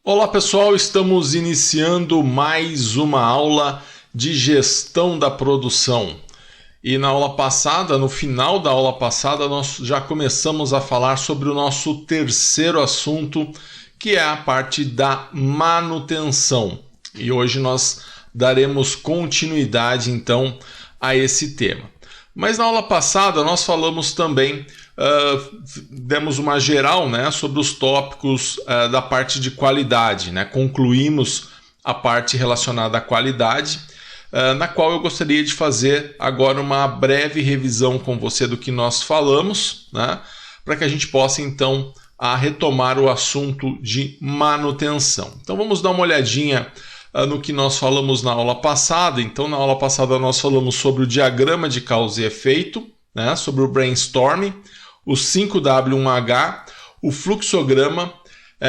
Olá pessoal, estamos iniciando mais uma aula de gestão da produção. E na aula passada, no final da aula passada, nós já começamos a falar sobre o nosso terceiro assunto, que é a parte da manutenção. E hoje nós daremos continuidade então a esse tema. Mas na aula passada nós falamos também, demos uma geral, né, sobre os tópicos da parte de qualidade, né? Concluímos a parte relacionada à qualidade, na qual eu gostaria de fazer agora uma breve revisão com você do que nós falamos, né, para que a gente possa então retomar o assunto de manutenção. Então vamos dar uma olhadinha no que nós falamos na aula passada. Então, na aula passada nós falamos sobre o diagrama de causa e efeito, né, sobre o brainstorming, o 5W1H, o fluxograma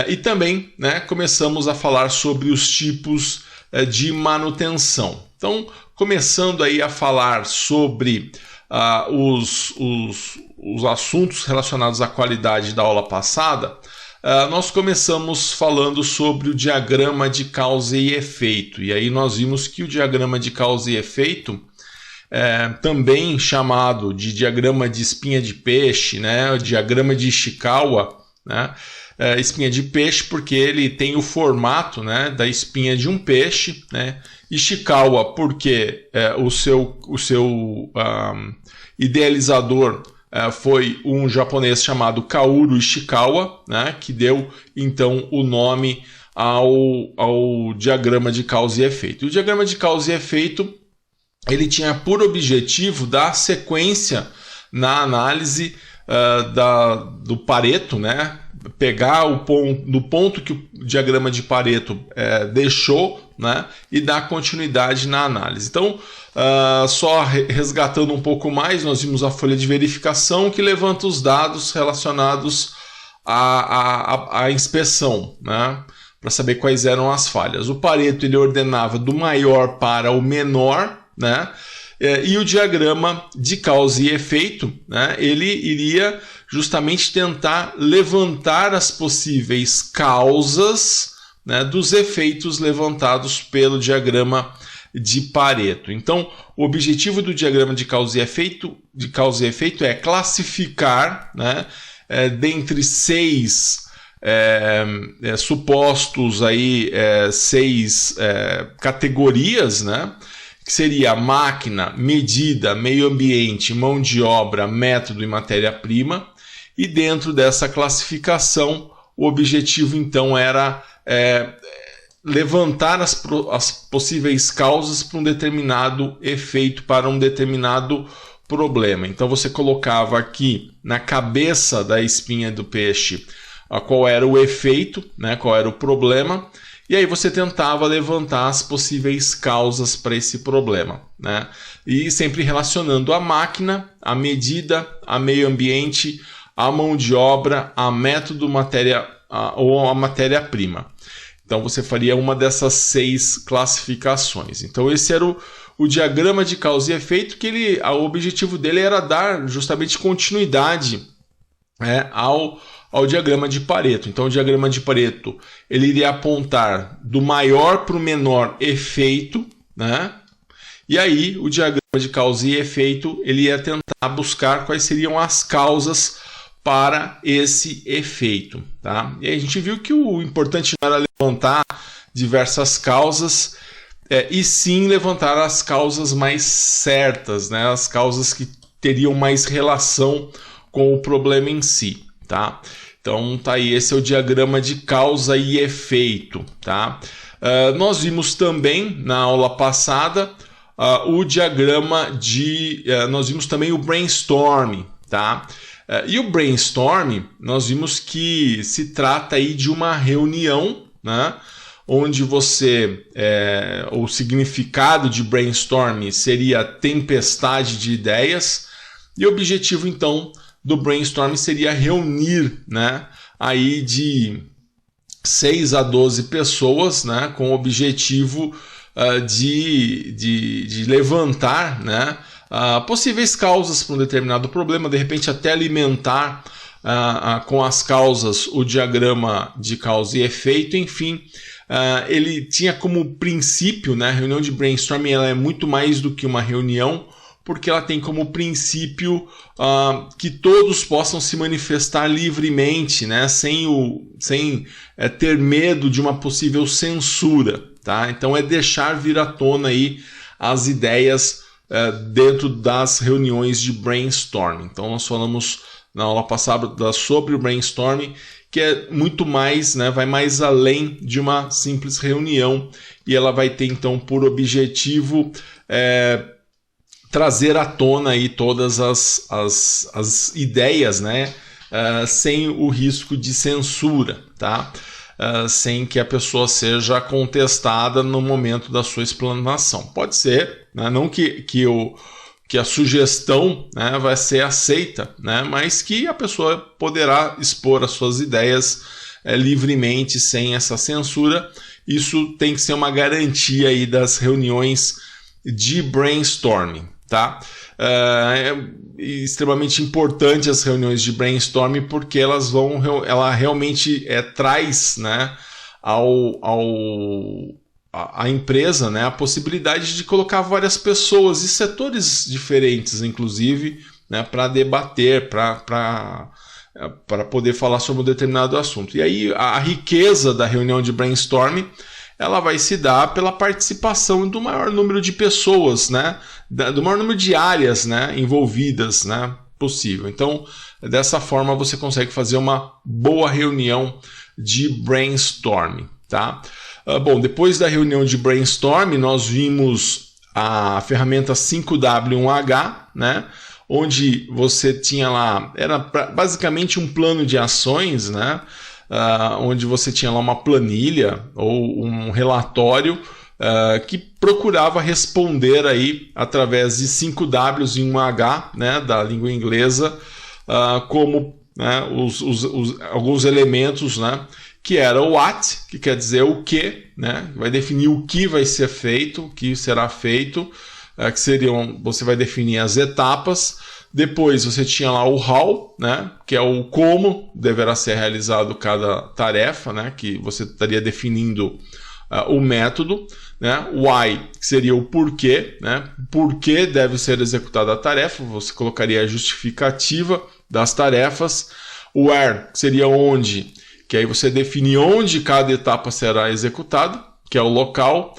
e também, né, começamos a falar sobre os tipos de manutenção. Então, começando aí a falar sobre os assuntos relacionados à qualidade da aula passada, nós começamos falando sobre o diagrama de causa e efeito. E aí nós vimos que o diagrama de causa e efeito, também chamado de diagrama de espinha de peixe, né, o diagrama de Ishikawa, né, espinha de peixe porque ele tem o formato, né, da espinha de um peixe, né, Ishikawa porque o seu idealizador foi um japonês chamado Kaoru Ishikawa, né, que deu então o nome ao diagrama de causa e efeito. O diagrama de causa e efeito ele tinha por objetivo dar sequência na análise do Pareto, né, pegar do ponto que o diagrama de Pareto deixou, né, e dar continuidade na análise. Então, só resgatando um pouco mais, nós vimos a folha de verificação que levanta os dados relacionados à inspeção, né, para saber quais eram as falhas. O Pareto ele ordenava do maior para o menor, né, e o diagrama de causa e efeito, né, ele iria justamente tentar levantar as possíveis causas, né, dos efeitos levantados pelo diagrama de Pareto. Então, o objetivo do diagrama de causa e efeito é classificar, né, dentre seis supostos aí, seis categorias, né, que seria máquina, medida, meio ambiente, mão de obra, método e matéria-prima. E dentro dessa classificação, o objetivo então era levantar as possíveis causas para um determinado efeito, para um determinado problema. Então você colocava aqui na cabeça da espinha do peixe qual era o efeito, né, qual era o problema, e aí você tentava levantar as possíveis causas para esse problema, né? E sempre relacionando a máquina, a medida, a meio ambiente, a mão de obra, a método, ou a matéria-prima. Então você faria uma dessas seis classificações. Então esse era o diagrama de causa e efeito, que o objetivo dele era dar justamente continuidade, ao diagrama de Pareto. Então o diagrama de Pareto ele iria apontar do maior para o menor efeito, né? E aí o diagrama de causa e efeito ele ia tentar buscar quais seriam as causas para esse efeito, tá? E aí a gente viu que o importante não era levantar diversas causas, e sim levantar as causas mais certas, né? As causas que teriam mais relação com o problema em si, tá? Então tá aí, esse é o diagrama de causa e efeito, tá? Nós vimos também na aula passada o diagrama nós vimos também o brainstorming, tá? E o brainstorming, nós vimos que se trata aí de uma reunião, né, onde o significado de brainstorming seria tempestade de ideias, e o objetivo então do brainstorming seria reunir, né, aí de 6 a 12 pessoas, né, com o objetivo de levantar, né, possíveis causas para um determinado problema, de repente até alimentar com as causas, o diagrama de causa e efeito, enfim. Ele tinha como princípio, né, a reunião de brainstorming ela é muito mais do que uma reunião, porque ela tem como princípio que todos possam se manifestar livremente, né, sem ter medo de uma possível censura. Tá? Então é deixar vir à tona aí as ideias dentro das reuniões de brainstorming. Então nós falamos na aula passada sobre o brainstorming, que é muito mais, né, vai mais além de uma simples reunião, e ela vai ter então por objetivo trazer à tona aí todas as ideias, né, sem o risco de censura, tá? Sem que a pessoa seja contestada no momento da sua explanação. Pode ser, né, não que a sugestão, né, vai ser aceita, né, mas que a pessoa poderá expor as suas ideias livremente, sem essa censura. Isso tem que ser uma garantia aí das reuniões de brainstorming. Tá? É extremamente importante as reuniões de brainstorming, porque ela realmente traz, né, a empresa, né, a possibilidade de colocar várias pessoas e setores diferentes, inclusive, né, para debater, para poder falar sobre um determinado assunto. E aí a riqueza da reunião de brainstorming ela vai se dar pela participação do maior número de pessoas, né, do maior número de áreas, né, envolvidas, né, possível. Então, dessa forma você consegue fazer uma boa reunião de brainstorming. Tá? Bom, depois da reunião de brainstorming, nós vimos a ferramenta 5W1H, né, onde você tinha lá, era basicamente um plano de ações, né, onde você tinha lá uma planilha ou um relatório que procurava responder aí através de 5 Ws e 1 H, né, da língua inglesa, como, né, alguns elementos, né, que era o what, que quer dizer o que, né, vai definir o que vai ser feito, o que será feito, que seriam, você vai definir as etapas. Depois você tinha lá o how, né, que é o como deverá ser realizado cada tarefa, né, que você estaria definindo o método, né, why, que seria o porquê, né, por que deve ser executada a tarefa, você colocaria a justificativa das tarefas. O where, que seria onde, que aí você define onde cada etapa será executada, que é o local.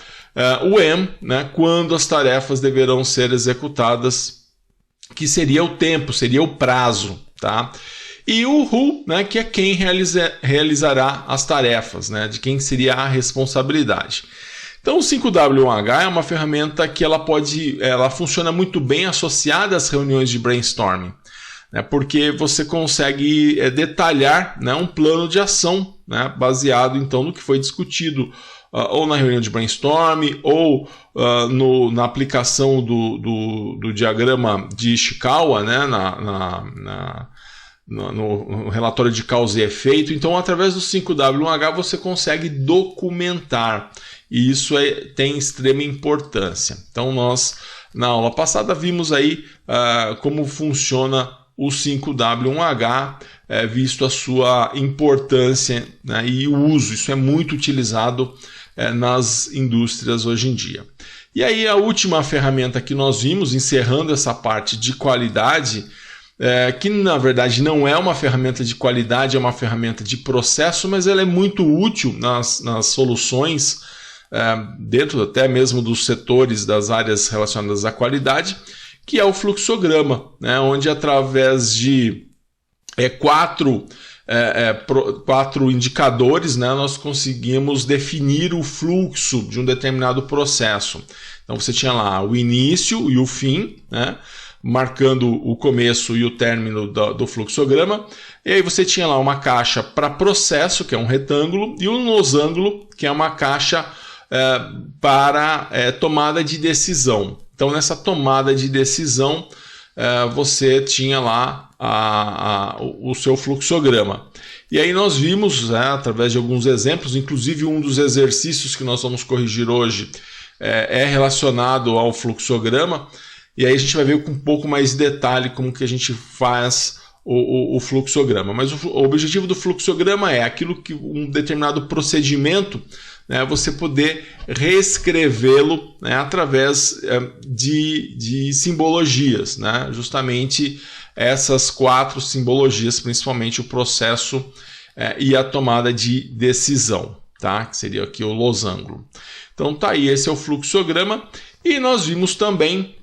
O when, né, quando as tarefas deverão ser executadas, que seria o tempo, seria o prazo, tá? E o who, né, que é quem realizará as tarefas, né, de quem seria a responsabilidade. Então o 5W1H é uma ferramenta que ela funciona muito bem associada às reuniões de brainstorming, né, porque você consegue detalhar, né, um plano de ação, né, baseado então no que foi discutido ou na reunião de brainstorming ou na aplicação do diagrama de Ishikawa, né, no relatório de causa e efeito. Então, através do 5W1H você consegue documentar, e isso tem extrema importância. Então, nós, na aula passada, vimos aí como funciona o 5W1H, visto a sua importância, né, e o uso. Isso é muito utilizado nas indústrias hoje em dia. E aí a última ferramenta que nós vimos, encerrando essa parte de qualidade, que na verdade não é uma ferramenta de qualidade, é uma ferramenta de processo, mas ela é muito útil nas soluções, dentro até mesmo dos setores das áreas relacionadas à qualidade, que é o fluxograma, né, onde através de quatro indicadores, né, nós conseguimos definir o fluxo de um determinado processo. Então você tinha lá o início e o fim, né, marcando o começo e o término do fluxograma, e aí você tinha lá uma caixa para processo, que é um retângulo, e um losango, que é uma caixa para tomada de decisão. Então nessa tomada de decisão você tinha lá o seu fluxograma. E aí nós vimos, através de alguns exemplos, inclusive um dos exercícios que nós vamos corrigir hoje é relacionado ao fluxograma, e aí a gente vai ver com um pouco mais de detalhe como que a gente faz o fluxograma. Mas o objetivo do fluxograma é aquilo que um determinado procedimento, né, você poder reescrevê-lo, né, através de simbologias, né, justamente essas 4 simbologias, principalmente o processo e a tomada de decisão, tá? Que seria aqui o losango. Então tá aí, esse é o fluxograma, e nós vimos também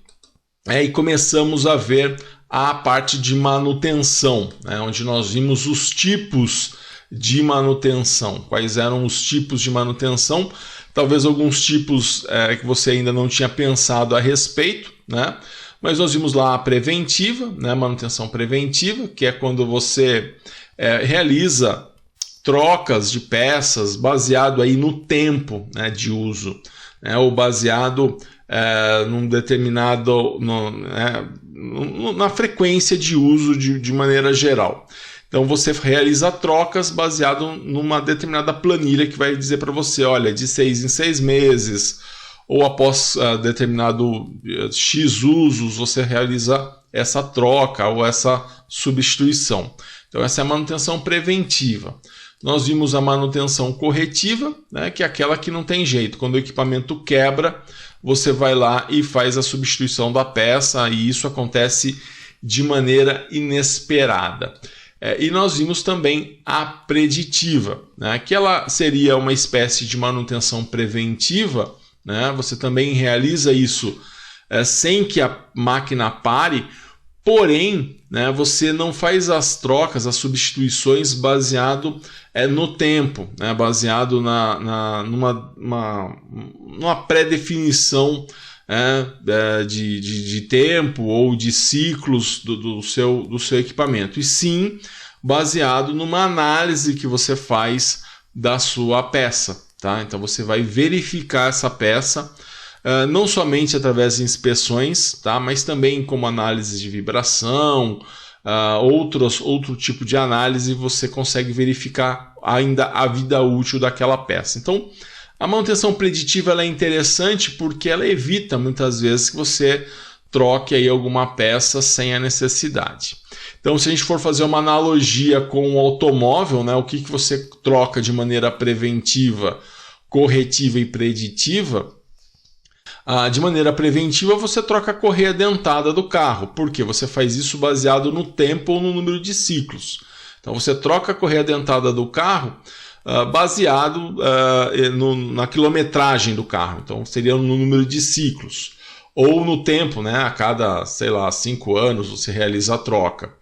e começamos a ver a parte de manutenção, né, onde nós vimos os tipos de manutenção. Quais eram os tipos de manutenção? Talvez alguns tipos que você ainda não tinha pensado a respeito, né? Mas nós vimos lá a preventiva, né? Manutenção preventiva, que é quando você realiza trocas de peças baseado aí no tempo, né, de uso, né? Ou baseado num determinado na frequência de uso de maneira geral. Então você realiza trocas baseado numa determinada planilha que vai dizer para você, olha, de 6 em 6 meses, ou após determinado X usos, você realiza essa troca ou essa substituição. Então essa é a manutenção preventiva. Nós vimos a manutenção corretiva, né, que é aquela que não tem jeito. Quando o equipamento quebra, você vai lá e faz a substituição da peça, e isso acontece de maneira inesperada. E nós vimos também a preditiva, né, que ela seria uma espécie de manutenção preventiva, né, você também realiza isso sem que a máquina pare, porém, né, você não faz as trocas, as substituições baseado no tempo, né, baseado numa pré-definição de tempo ou de ciclos do seu equipamento, e sim baseado numa análise que você faz da sua peça, tá? Então você vai verificar essa peça não somente através de inspeções, tá? Mas também como análise de vibração, outro tipo de análise, você consegue verificar ainda a vida útil daquela peça. Então a manutenção preditiva ela é interessante porque ela evita muitas vezes que você troque aí alguma peça sem a necessidade. Então, se a gente for fazer uma analogia com o automóvel, né, o que você troca de maneira preventiva, corretiva e preditiva? De maneira preventiva, você troca a correia dentada do carro, porque você faz isso baseado no tempo ou no número de ciclos. Então, você troca a correia dentada do carro baseado na quilometragem do carro, então seria no número de ciclos, ou no tempo, né? A cada, 5 anos você realiza a troca,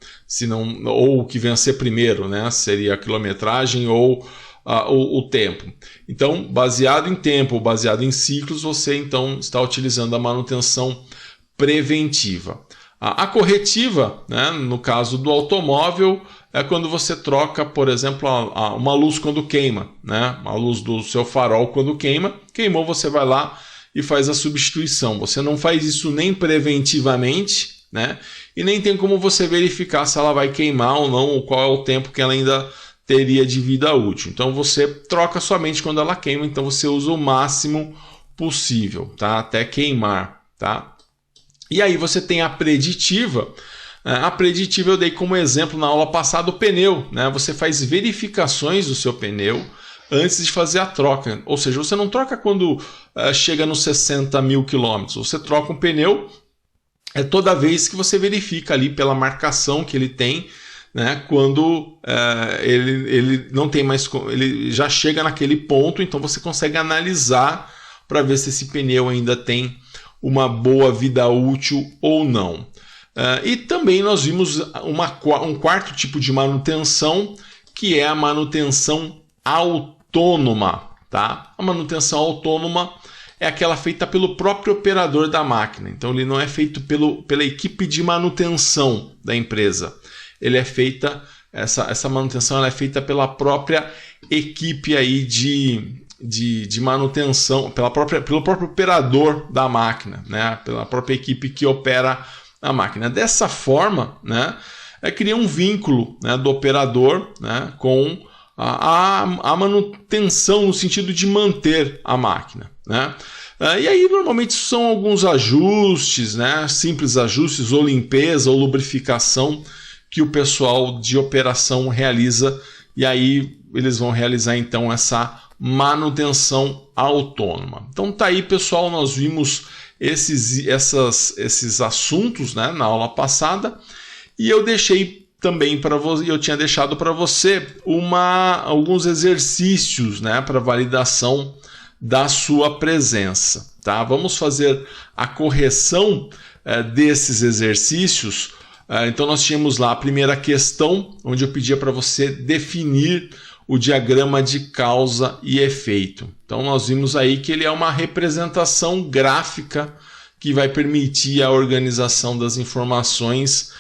ou o que vencer primeiro, né? Seria a quilometragem ou o tempo. Então, baseado em tempo ou baseado em ciclos, você então está utilizando a manutenção preventiva. A corretiva, né, no caso do automóvel, é quando você troca, por exemplo, uma luz quando queima, né? A luz do seu farol quando queimou, você vai lá e faz a substituição. Você não faz isso nem preventivamente, né? E nem tem como você verificar se ela vai queimar ou não, ou qual é o tempo que ela ainda teria de vida útil. Então você troca somente quando ela queima, então você usa o máximo possível, tá? Até queimar, tá? E aí você tem a preditiva. A preditiva eu dei como exemplo na aula passada o pneu, né? Você faz verificações do seu pneu antes de fazer a troca. Ou seja, você não troca quando chega nos 60 mil quilômetros. Você troca um pneu toda vez que você verifica ali pela marcação que ele tem, né? Quando ele não tem mais, ele já chega naquele ponto, então você consegue analisar para ver se esse pneu ainda tem uma boa vida útil ou não. E também nós vimos um quarto tipo de manutenção, que é a manutenção autônoma, tá? A manutenção autônoma é aquela feita pelo próprio operador da máquina. Então ele não é feito pela equipe de manutenção da empresa. Ele é feita, essa manutenção ela é feita pela própria equipe aí de manutenção, pelo próprio operador da máquina, né? Pela própria equipe que opera a máquina. Dessa forma, né, cria um vínculo, né, do operador, né, com a manutenção no sentido de manter a máquina, né? E aí normalmente são alguns ajustes, né, simples ajustes ou limpeza ou lubrificação que o pessoal de operação realiza, e aí eles vão realizar então essa manutenção autônoma. Então tá aí, pessoal, nós vimos esses assuntos, né, na aula passada, e eu deixei também para você, eu tinha deixado para você alguns exercícios, né, para validação da sua presença, tá? Vamos fazer a correção desses exercícios. Então nós tínhamos lá a primeira questão, onde eu pedia para você definir o diagrama de causa e efeito. Então nós vimos aí que ele é uma representação gráfica que vai permitir a organização das informações,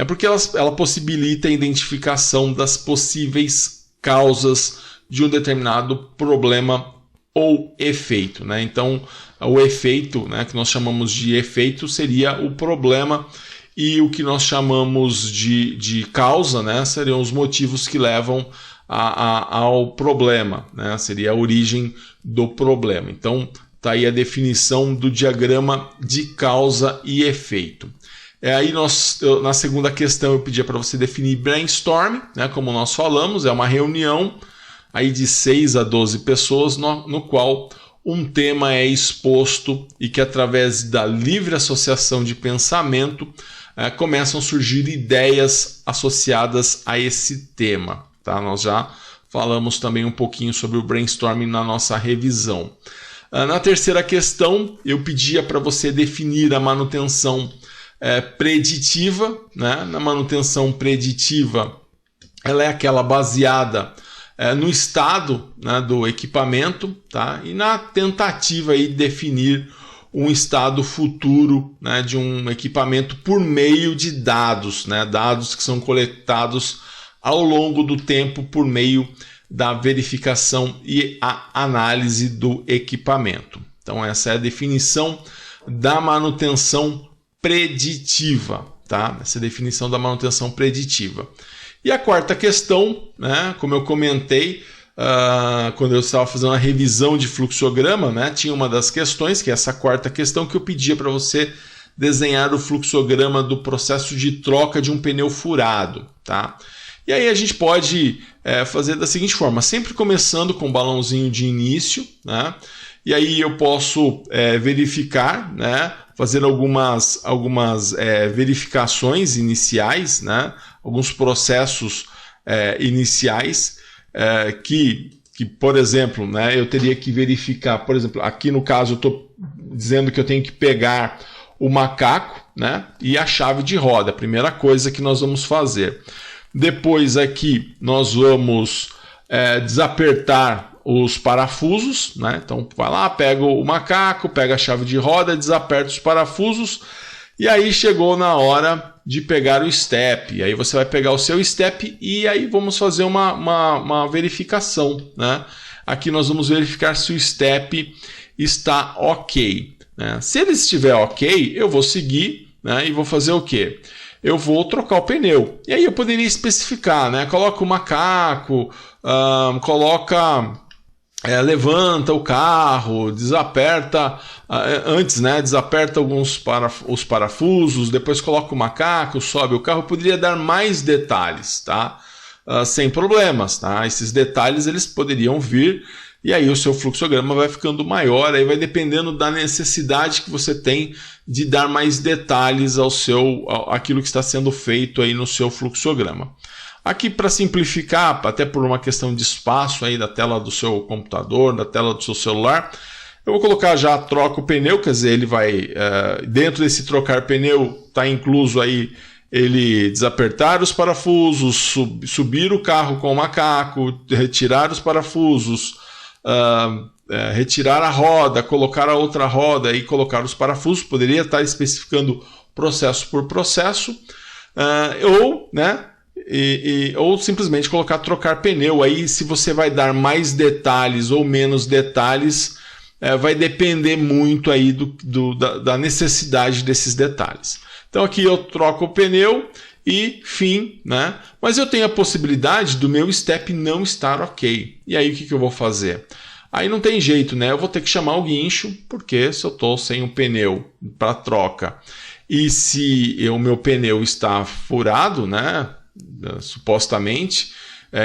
porque ela possibilita a identificação das possíveis causas de um determinado problema ou efeito, né? Então o efeito, né, que nós chamamos de efeito, seria o problema, e o que nós chamamos de causa, né, seriam os motivos que levam ao problema, né? Seria a origem do problema. Então está aí a definição do diagrama de causa e efeito. Aí na segunda questão eu pedia para você definir brainstorm, né? Como nós falamos, é uma reunião aí de 6 a 12 pessoas no qual um tema é exposto e que através da livre associação de pensamento começam a surgir ideias associadas a esse tema. Tá? Nós já falamos também um pouquinho sobre o brainstorming na nossa revisão. Na terceira questão, eu pedia para você definir a manutenção preditiva, né? Na manutenção preditiva, ela é aquela baseada no estado, né, do equipamento, tá? E na tentativa aí de definir um estado futuro, né, de um equipamento por meio de dados, né? Dados que são coletados ao longo do tempo por meio da verificação e a análise do equipamento. Então essa é a definição da manutenção preditiva, tá? Essa é a definição da manutenção preditiva. E a quarta questão, né, como eu comentei, quando eu estava fazendo a revisão de fluxograma, né, tinha uma das questões, que é essa quarta questão, que eu pedia para você desenhar o fluxograma do processo de troca de um pneu furado, tá? E aí a gente pode fazer da seguinte forma, sempre começando com um balãozinho de início, né? E aí eu posso verificar, né? Fazer algumas verificações iniciais, né? Alguns processos iniciais que, por exemplo, né? Eu teria que verificar, por exemplo, aqui no caso eu estou dizendo que eu tenho que pegar o macaco, né? E a chave de roda, a primeira coisa que nós vamos fazer. Depois aqui nós vamos desapertar os parafusos, né? Então vai lá, pega o macaco, pega a chave de roda, desaperta os parafusos, e aí chegou na hora de pegar o step. E aí você vai pegar o seu step e aí vamos fazer uma verificação, né? Aqui nós vamos verificar se o step está ok, né? Se ele estiver ok, eu vou seguir, né? E vou fazer o quê? Eu vou trocar o pneu. E aí eu poderia especificar, né? Coloca o macaco, levanta o carro, desaperta antes, né? Desaperta os parafusos, depois coloca o macaco, sobe o carro. Eu poderia dar mais detalhes, tá? Sem problemas, tá? Esses detalhes eles poderiam vir. E aí o seu fluxograma vai ficando maior, aí vai dependendo da necessidade que você tem de dar mais detalhes àquilo que está sendo feito aí no seu fluxograma. Aqui, para simplificar, até por uma questão de espaço aí da tela do seu computador, da tela do seu celular, eu vou colocar já troca o pneu, quer dizer, ele vai, dentro desse trocar pneu, está incluso aí ele desapertar os parafusos, subir o carro com o macaco, retirar os parafusos, retirar a roda, colocar a outra roda e colocar os parafusos. Poderia estar especificando processo por processo, ou simplesmente colocar trocar pneu. Aí, se você vai dar mais detalhes ou menos detalhes, vai depender muito aí da necessidade desses detalhes. Então aqui eu troco o pneu e fim, né? Mas eu tenho a possibilidade do meu step não estar ok. E aí o que eu vou fazer? Aí não tem jeito, né? Eu vou ter que chamar o guincho, porque se eu estou sem um pneu para troca e se o meu pneu está furado, né, supostamente,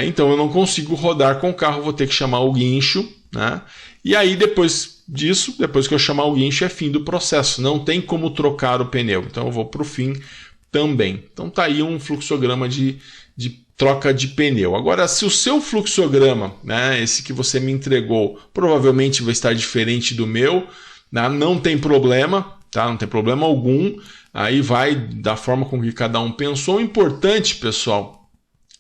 então eu não consigo rodar com o carro, vou ter que chamar o guincho, né? E aí depois disso, depois que eu chamar o guincho, é fim do processo, não tem como trocar o pneu, então eu vou para o fim também. Então tá aí um fluxograma de troca de pneu. Agora, se o seu fluxograma, né, esse que você me entregou, provavelmente vai estar diferente do meu, né, não tem problema, tá? Não tem problema algum, aí vai da forma com que cada um pensou. O importante, pessoal,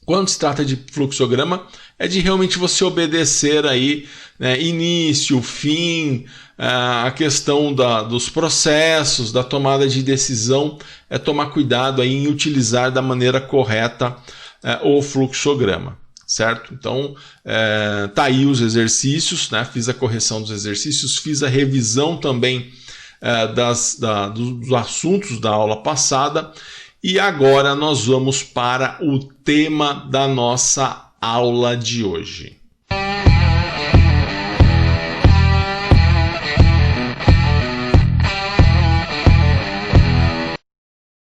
quando se trata de fluxograma, é de realmente você obedecer aí, né, início, fim, a questão dos processos, da tomada de decisão, é tomar cuidado aí em utilizar da maneira correta o fluxograma, certo? Então, tá aí os exercícios, né? Fiz a correção dos exercícios, fiz a revisão também dos assuntos da aula passada, e agora nós vamos para o tema da nossa aula de hoje.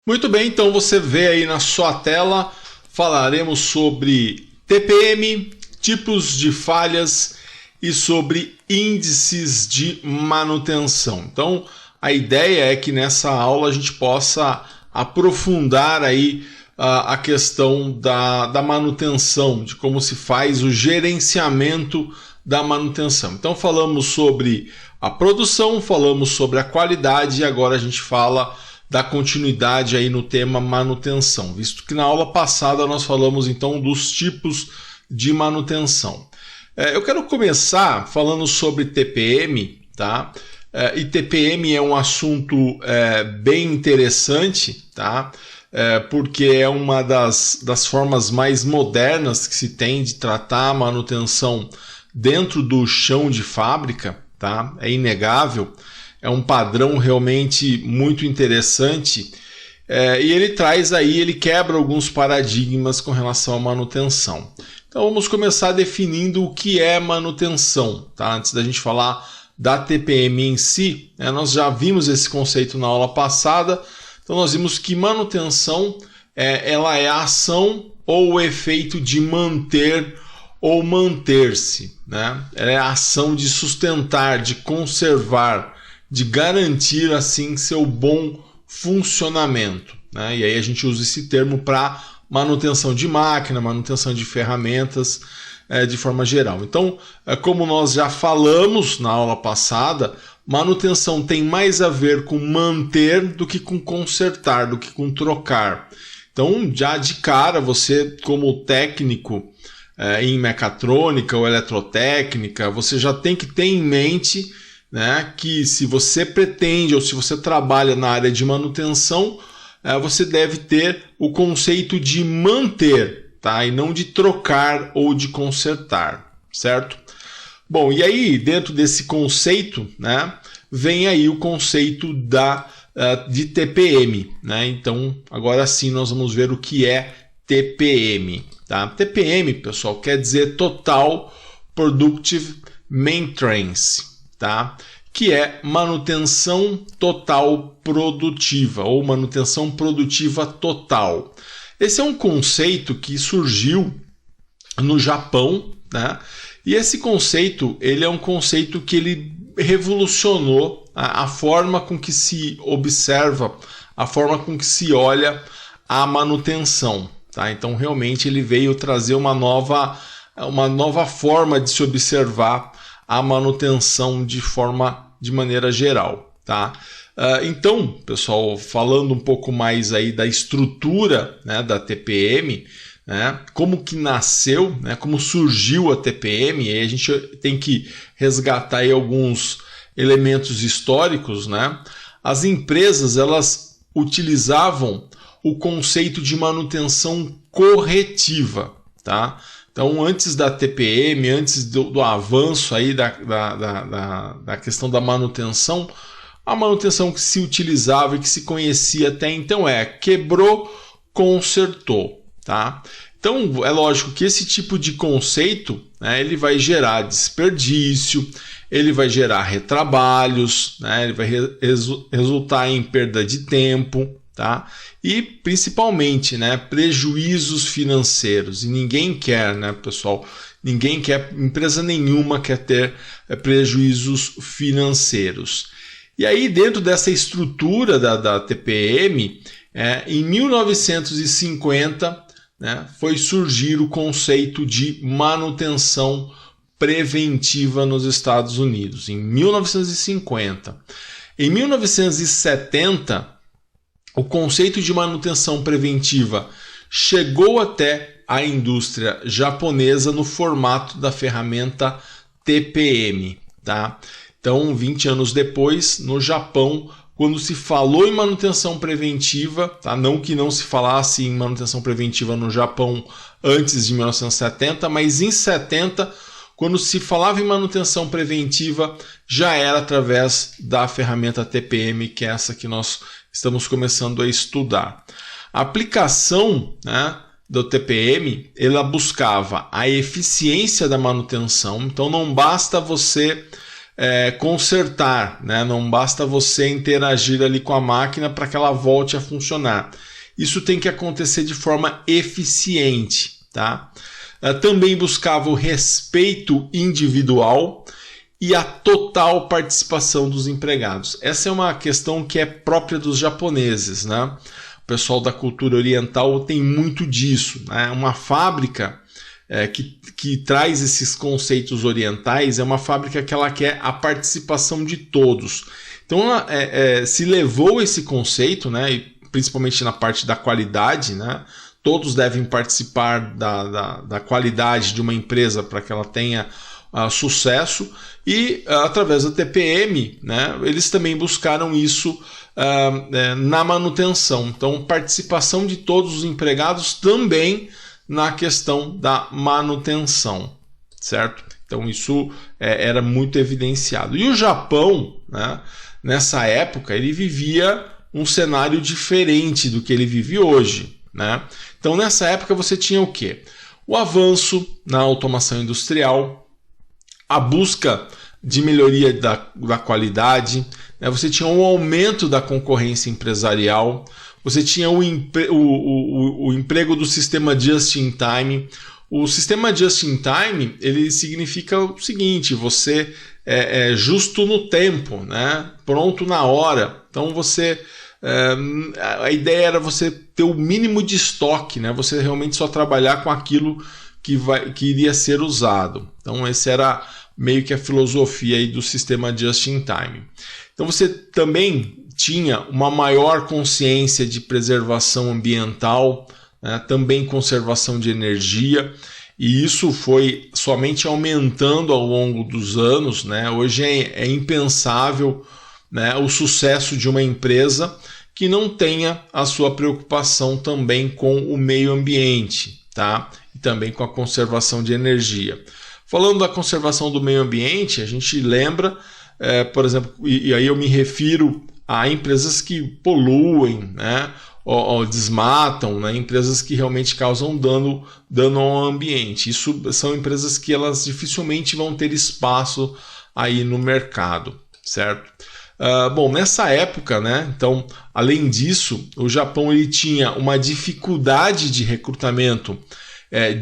Muito bem, então você vê aí na sua tela, falaremos sobre TPM, tipos de falhas e sobre índices de manutenção. Então, a ideia é que nessa aula a gente possa aprofundar aí a questão da manutenção, de como se faz o gerenciamento da manutenção. Então, falamos sobre a produção, falamos sobre a qualidade e agora a gente fala da continuidade aí no tema manutenção, visto que na aula passada nós falamos então dos tipos de manutenção. Eu quero começar falando sobre TPM, tá? E TPM é um assunto bem interessante, tá? Porque é uma das formas mais modernas que se tem de tratar a manutenção dentro do chão de fábrica, tá? É inegável. É um padrão realmente muito interessante e ele traz aí, ele quebra alguns paradigmas com relação à manutenção. Então vamos começar definindo o que é manutenção, tá? Antes da gente falar da TPM em si, né? Nós já vimos esse conceito na aula passada, então nós vimos que manutenção ela é a ação ou o efeito de manter ou manter-se, né? Ela é a ação de sustentar, de conservar, de garantir assim seu bom funcionamento, né? E aí a gente usa esse termo para manutenção de máquina, manutenção de ferramentas de forma geral. Então, como nós já falamos na aula passada, manutenção tem mais a ver com manter do que com consertar, do que com trocar. Então, já de cara, você como técnico em mecatrônica ou eletrotécnica, você já tem que ter em mente, né, que se você pretende ou se você trabalha na área de manutenção, você deve ter o conceito de manter, tá? E não de trocar ou de consertar, certo? Bom, e aí dentro desse conceito, né, vem aí o conceito de TPM, né? Então agora sim nós vamos ver o que é TPM, tá? TPM, pessoal, quer dizer Total Productive Maintenance, tá? Que é manutenção total produtiva ou manutenção produtiva total. Esse é um conceito que surgiu no Japão, né? E esse conceito, ele é um conceito que ele revolucionou a forma com que se observa, a forma com que se olha a manutenção, tá? Então realmente ele veio trazer uma nova forma de se observar a manutenção de maneira geral, tá? Então, pessoal, falando um pouco mais aí da estrutura, né, da TPM, né, como que nasceu, né, como surgiu a TPM, e aí a gente tem que resgatar aí alguns elementos históricos, né? As empresas, elas utilizavam o conceito de manutenção corretiva, tá? Então, antes da TPM, antes do avanço aí da questão da manutenção, a manutenção que se utilizava e que se conhecia até então quebrou, consertou, tá? Então, é lógico que esse tipo de conceito, né, ele vai gerar desperdício, ele vai gerar retrabalhos, né, ele vai resultar em perda de tempo, tá? E principalmente, né, prejuízos financeiros. E ninguém quer, né, pessoal? Ninguém quer, empresa nenhuma quer ter prejuízos financeiros. E aí, dentro dessa estrutura da TPM, em 1950, né, foi surgir o conceito de manutenção preventiva nos Estados Unidos, em 1950. Em 1970, o conceito de manutenção preventiva chegou até a indústria japonesa no formato da ferramenta TPM, tá? Então, 20 anos depois, no Japão, quando se falou em manutenção preventiva, tá? Não que não se falasse em manutenção preventiva no Japão antes de 1970, mas em 70, quando se falava em manutenção preventiva, já era através da ferramenta TPM, que é essa que nós estamos começando a estudar. A aplicação, né, do TPM, ela buscava a eficiência da manutenção, então não basta você consertar, né? Não basta você interagir ali com a máquina para que ela volte a funcionar. Isso tem que acontecer de forma eficiente, tá? Também buscava o respeito individual e a total participação dos empregados. Essa é uma questão que é própria dos japoneses, né? O pessoal da cultura oriental tem muito disso, né? Uma fábrica que traz esses conceitos orientais é uma fábrica que ela quer a participação de todos. Então se levou esse conceito, né, e principalmente na parte da qualidade, né, todos devem participar da qualidade de uma empresa para que ela tenha sucesso, e através da TPM, né, eles também buscaram isso na manutenção. Então, participação de todos os empregados também na questão da manutenção, certo? Então isso era muito evidenciado. E o Japão, né, nessa época, ele vivia um cenário diferente do que ele vive hoje, né? Então nessa época você tinha o quê? O avanço na automação industrial, a busca de melhoria da qualidade, né? Você tinha um aumento da concorrência empresarial, você tinha o emprego do sistema Just-in-Time. O sistema Just-in-Time, ele significa o seguinte: você é justo no tempo, né? Pronto na hora. Então a ideia era você ter o mínimo de estoque, né? Você realmente só trabalhar com aquilo que iria ser usado. Então essa era meio que a filosofia aí do sistema Just-in-Time. Então você também tinha uma maior consciência de preservação ambiental, né, também conservação de energia, e isso foi somente aumentando ao longo dos anos, né? Hoje é impensável, né, o sucesso de uma empresa que não tenha a sua preocupação também com o meio ambiente, tá? E também com a conservação de energia. Falando da conservação do meio ambiente, a gente lembra, por exemplo, e aí eu me refiro a empresas que poluem, né, ou desmatam, né, empresas que realmente causam dano ao ambiente. Isso são empresas que elas dificilmente vão ter espaço aí no mercado, certo? Bom, nessa época, né, então, além disso, o Japão ele tinha uma dificuldade de recrutamento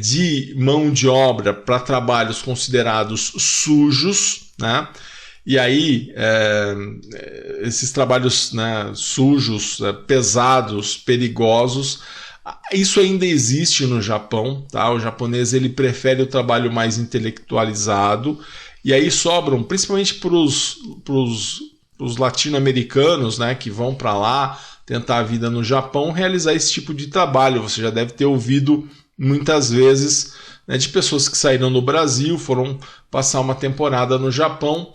de mão de obra para trabalhos considerados sujos, né? E aí, esses trabalhos, né, sujos, pesados, perigosos, isso ainda existe no Japão, tá? O japonês ele prefere o trabalho mais intelectualizado, e aí sobram, principalmente para os latino-americanos, né, que vão para lá tentar a vida no Japão, realizar esse tipo de trabalho. Você já deve ter ouvido muitas vezes, né, de pessoas que saíram do Brasil, foram passar uma temporada no Japão,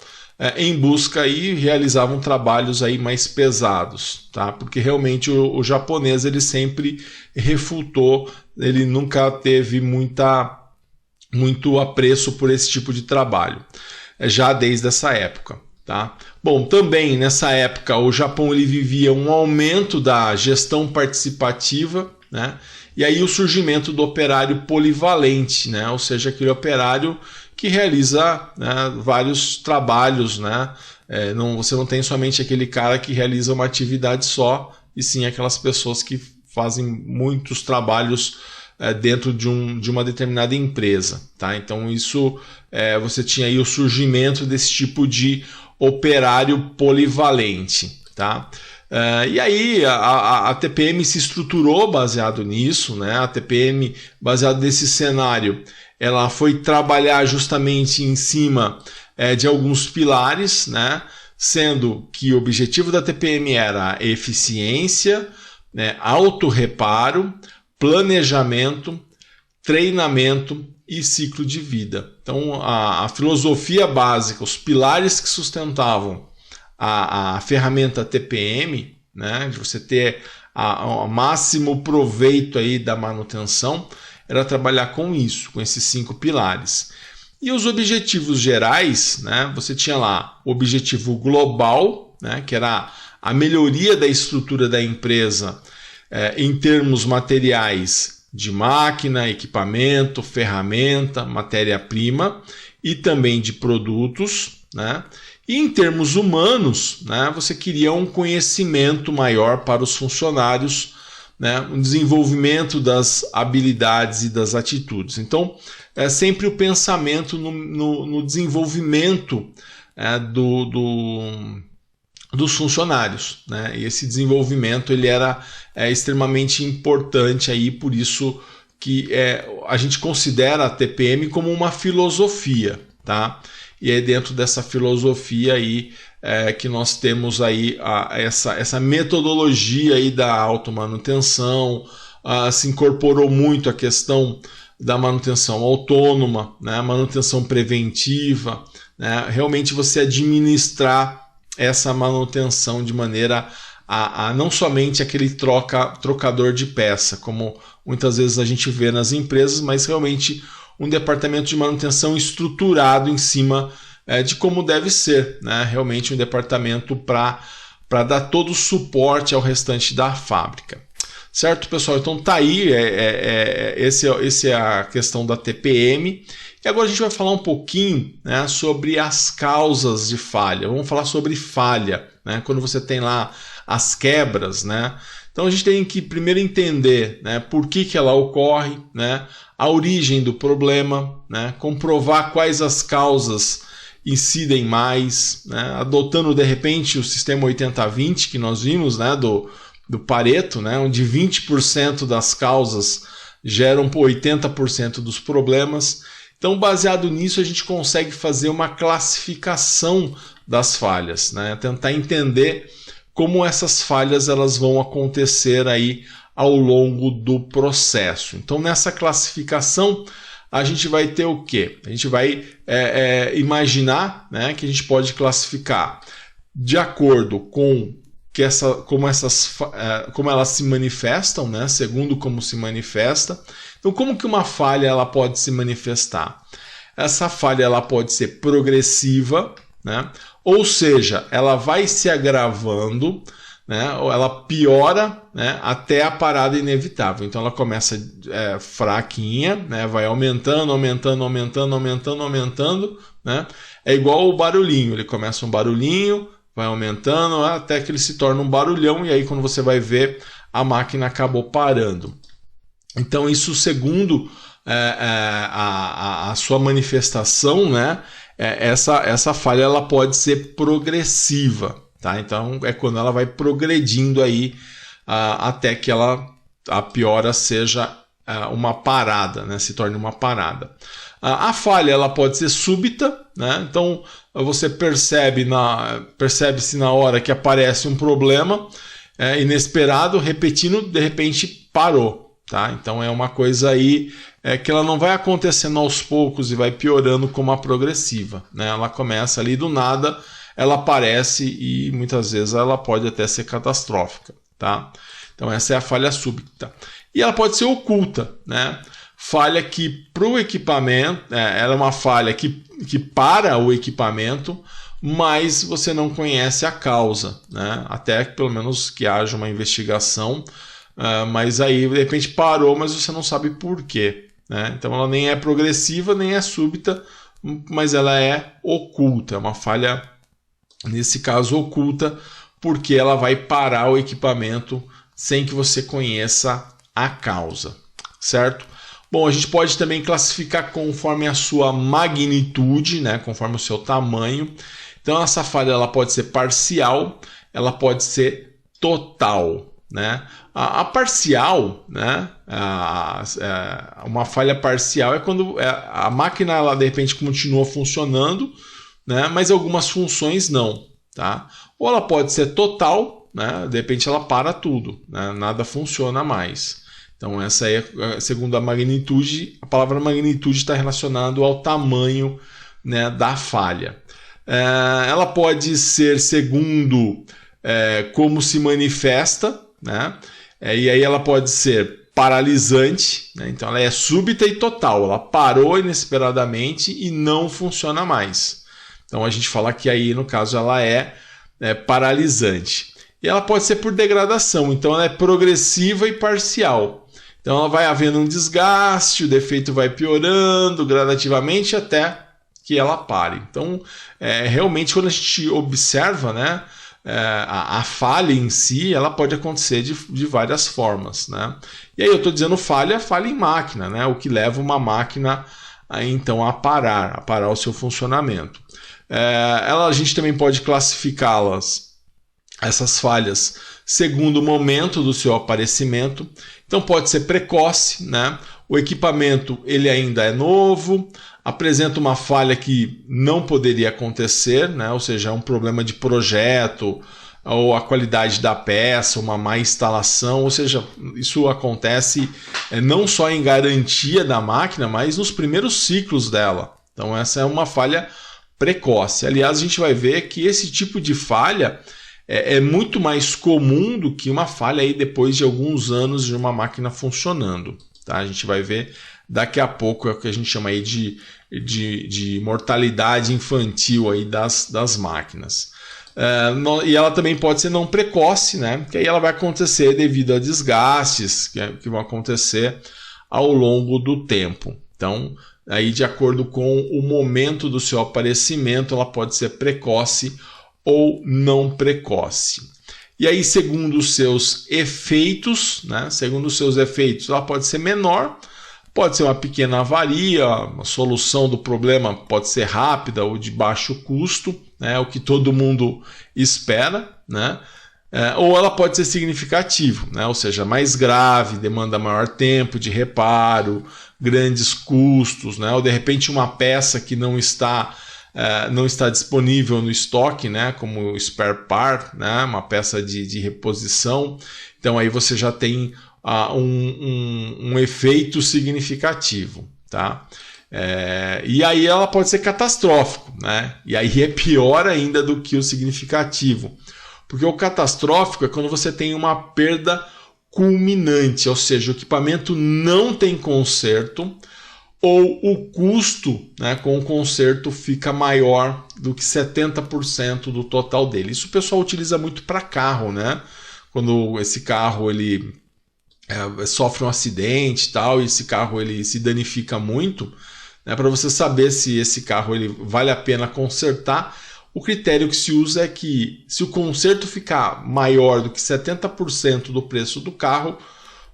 em busca e realizavam trabalhos aí mais pesados, tá? Porque realmente o japonês ele sempre refutou, ele nunca teve muito apreço por esse tipo de trabalho, já desde essa época, tá? Bom, também nessa época o Japão ele vivia um aumento da gestão participativa, né? E aí o surgimento do operário polivalente, né? Ou seja, aquele operário que realiza, né, vários trabalhos, né? Você não tem somente aquele cara que realiza uma atividade só, e sim aquelas pessoas que fazem muitos trabalhos dentro de uma determinada empresa. Tá? Então você tinha aí o surgimento desse tipo de operário polivalente. Tá? E aí a TPM se estruturou baseado nisso, né? A TPM, baseado nesse cenário, ela foi trabalhar justamente em cima de alguns pilares, né? Sendo que o objetivo da TPM era eficiência, né? Autorreparo, planejamento, treinamento e ciclo de vida. Então a filosofia básica, os pilares que sustentavam a ferramenta TPM, né, de você ter o máximo proveito aí da manutenção, era trabalhar com isso, com esses 5 pilares. E os objetivos gerais, né, você tinha lá o objetivo global, né, que era a melhoria da estrutura da empresa em termos materiais de máquina, equipamento, ferramenta, matéria-prima e também de produtos, né? E em termos humanos, né, você queria um conhecimento maior para os funcionários, né, um desenvolvimento das habilidades e das atitudes. Então, é sempre o pensamento no desenvolvimento dos funcionários, né? E esse desenvolvimento ele era extremamente importante, aí, por isso que a gente considera a TPM como uma filosofia, tá? E é dentro dessa filosofia aí que nós temos aí essa metodologia aí da automanutenção. Se incorporou muito a questão da manutenção autônoma, né? Manutenção preventiva, né? Realmente você administrar essa manutenção de maneira a não somente aquele trocador de peça, como muitas vezes a gente vê nas empresas, mas realmente um departamento de manutenção estruturado em cima de como deve ser, né? Realmente um departamento para dar todo o suporte ao restante da fábrica. Certo, pessoal? Então tá aí, essa é a questão da TPM. E agora a gente vai falar um pouquinho, né, sobre as causas de falha. Vamos falar sobre falha, né? Quando você tem lá as quebras, né? Então a gente tem que primeiro entender, né, por que ela ocorre, né, a origem do problema, né, comprovar quais as causas incidem mais, né, adotando de repente o sistema 80-20 que nós vimos, né, do Pareto, né, onde 20% das causas geram 80% dos problemas. Então, baseado nisso, a gente consegue fazer uma classificação das falhas, né, tentar entender como essas falhas elas vão acontecer aí ao longo do processo. Então, nessa classificação, a gente vai ter o quê? A gente vai imaginar, né, que a gente pode classificar de acordo com como elas se manifestam, né, segundo como se manifesta. Então, como que uma falha ela pode se manifestar? Essa falha ela pode ser progressiva, né? Ou seja, ela vai se agravando, né? Ou ela piora, né, até a parada inevitável. Então ela começa fraquinha, né? Vai aumentando, né? É igual o barulhinho, ele começa um barulhinho, vai aumentando até que ele se torna um barulhão, e aí quando você vai ver, a máquina acabou parando. Então isso, segundo a sua manifestação, né, essa falha ela pode ser progressiva, tá? Então é quando ela vai progredindo aí até que a piora seja uma parada, né, se torne uma parada. A falha ela pode ser súbita, né? Então você percebe-se na hora que aparece um problema inesperado, repetindo, de repente parou, tá? Então é uma coisa aí que ela não vai acontecendo aos poucos e vai piorando como a progressiva, né? Ela começa ali do nada, ela aparece e muitas vezes ela pode até ser catastrófica, tá? Então essa é a falha súbita. E ela pode ser oculta, né? Falha que para o equipamento, ela é uma falha que para o equipamento, mas você não conhece a causa, né? Até que pelo menos que haja uma investigação mas aí de repente parou, mas você não sabe por quê, né? Então ela nem é progressiva, nem é súbita, mas ela é oculta, é uma falha, nesse caso, oculta, porque ela vai parar o equipamento sem que você conheça a causa, certo? Bom, a gente pode também classificar conforme a sua magnitude, né? Conforme o seu tamanho. Então essa falha ela pode ser parcial, ela pode ser total, né? A parcial, né? Uma falha parcial é quando a máquina ela de repente continua funcionando, né? Mas algumas funções não, tá? Ou ela pode ser total, né? De repente ela para tudo, né? Nada funciona mais. Então essa é segundo a magnitude. A palavra magnitude está relacionada ao tamanho, né, da falha. Ela pode ser segundo como se manifesta, né? E aí ela pode ser paralisante, né? Então ela é súbita e total. Ela parou inesperadamente e não funciona mais. Então a gente fala que aí no caso ela é paralisante. E ela pode ser por degradação. Então ela é progressiva e parcial. Então ela vai havendo um desgaste, o defeito vai piorando gradativamente até que ela pare. Então, realmente, quando a gente observa, né, a falha em si, ela pode acontecer de várias formas, né? E aí eu estou dizendo falha em máquina, né? O que leva uma máquina então a parar o seu funcionamento. A gente também pode classificá-las, essas falhas, segundo o momento do seu aparecimento. Então pode ser precoce, né? O equipamento ele ainda é novo, apresenta uma falha que não poderia acontecer, né? Ou seja, é um problema de projeto, ou a qualidade da peça, uma má instalação, ou seja, isso acontece não só em garantia da máquina, mas nos primeiros ciclos dela. Então essa é uma falha precoce. Aliás, a gente vai ver que esse tipo de falha é muito mais comum do que uma falha aí depois de alguns anos de uma máquina funcionando. Tá? A gente vai ver daqui a pouco o que a gente chama aí de mortalidade infantil aí das máquinas. E ela também pode ser não precoce, né? Que aí ela vai acontecer devido a desgastes que vão acontecer ao longo do tempo. Então, aí de acordo com o momento do seu aparecimento, ela pode ser precoce ou não precoce. E aí, segundo os seus efeitos, né? Segundo os seus efeitos, ela pode ser menor, pode ser uma pequena avaria, a solução do problema pode ser rápida ou de baixo custo, né? O que todo mundo espera, né? Ou ela pode ser significativa, né? Ou seja, mais grave, demanda maior tempo de reparo, grandes custos, né? Ou de repente uma peça que não está disponível no estoque, né, como spare part, né, uma peça de reposição. Então aí você já tem um efeito significativo, tá? E aí ela pode ser catastrófico, né? E aí é pior ainda do que o significativo, porque o catastrófico é quando você tem uma perda culminante, ou seja, o equipamento não tem conserto, ou o custo, né, com o conserto fica maior do que 70% do total dele. Isso o pessoal utiliza muito para carro, né? Quando esse carro ele sofre um acidente e tal, e esse carro ele se danifica muito, né, para você saber se esse carro ele vale a pena consertar, o critério que se usa é que se o conserto ficar maior do que 70% do preço do carro,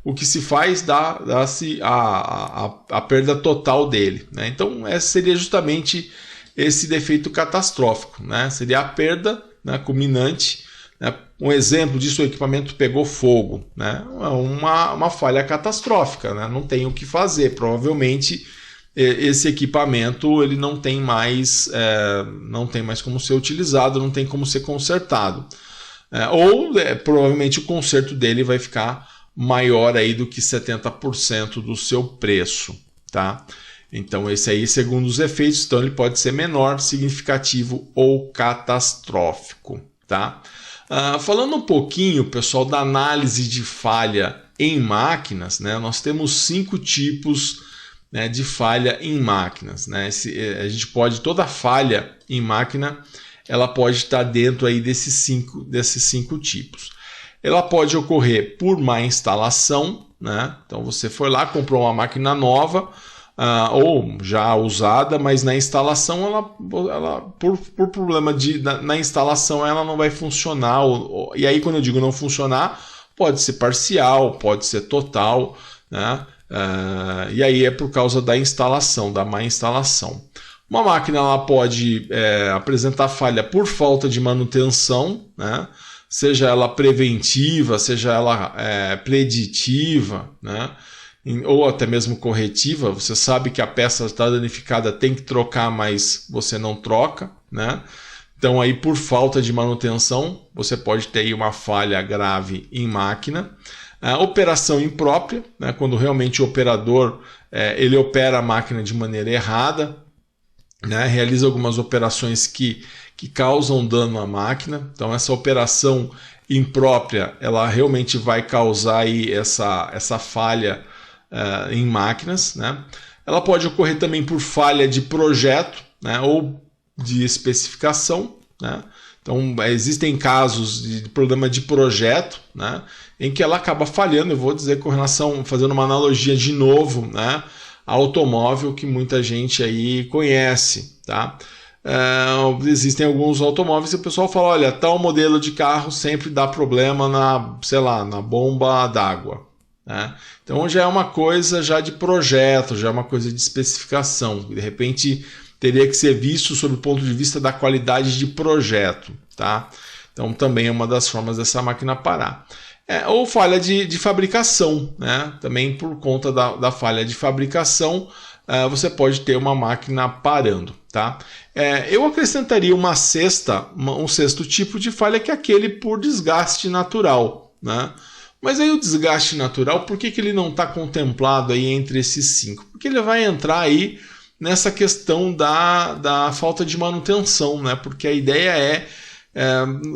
o que se faz dá-se a perda total dele, né? Então, esse seria justamente esse defeito catastrófico, né? Seria a perda, né, culminante. Né? Um exemplo disso, o equipamento pegou fogo, né? É uma falha catastrófica, né? Não tem o que fazer. Provavelmente, esse equipamento ele não tem mais como ser utilizado, não tem como ser consertado. Provavelmente o conserto dele vai ficar maior aí do que 70% do seu preço, tá? Então esse aí, segundo os efeitos, então ele pode ser menor, significativo ou catastrófico, tá? Falando um pouquinho, pessoal, da análise de falha em máquinas, né? Nós temos 5 tipos, né, de falha em máquinas, né? A gente pode, toda falha em máquina, ela pode estar dentro aí desses cinco tipos. Ela pode ocorrer por má instalação, né? Então você foi lá, comprou uma máquina nova, ou já usada, mas na instalação ela por problema na instalação ela não vai funcionar. E aí, quando eu digo não funcionar, pode ser parcial, pode ser total, né? E aí é por causa da instalação, da má instalação. Uma máquina ela pode apresentar falha por falta de manutenção, né? Seja ela preventiva, seja ela preditiva, né? Ou até mesmo corretiva. Você sabe que a peça está danificada, tem que trocar, mas você não troca, né? Então aí por falta de manutenção você pode ter aí uma falha grave em máquina. Operação imprópria, né? Quando realmente o operador ele opera a máquina de maneira errada, né? Realiza algumas operações que causam dano à máquina. Então essa operação imprópria ela realmente vai causar aí essa falha em máquinas, né? Ela pode ocorrer também por falha de projeto, né? Ou de especificação, né? Então existem casos de problema de projeto, né? Em que ela acaba falhando. Eu vou dizer com relação, fazendo uma analogia de novo, né? Automóvel que muita gente aí conhece, tá? Existem alguns automóveis e o pessoal fala, olha, tal modelo de carro sempre dá problema na bomba d'água, né? Então já é uma coisa já de projeto, já é uma coisa de especificação. De repente teria que ser visto sob o ponto de vista da qualidade de projeto, tá? Então também é uma das formas dessa máquina parar. Ou falha de fabricação, né? Também por conta da falha de fabricação, você pode ter uma máquina parando, tá? Eu acrescentaria um sexto tipo de falha, que é aquele por desgaste natural, né? Mas aí o desgaste natural, por que ele não está contemplado aí entre esses 5? Porque ele vai entrar aí nessa questão da falta de manutenção, né? Porque a ideia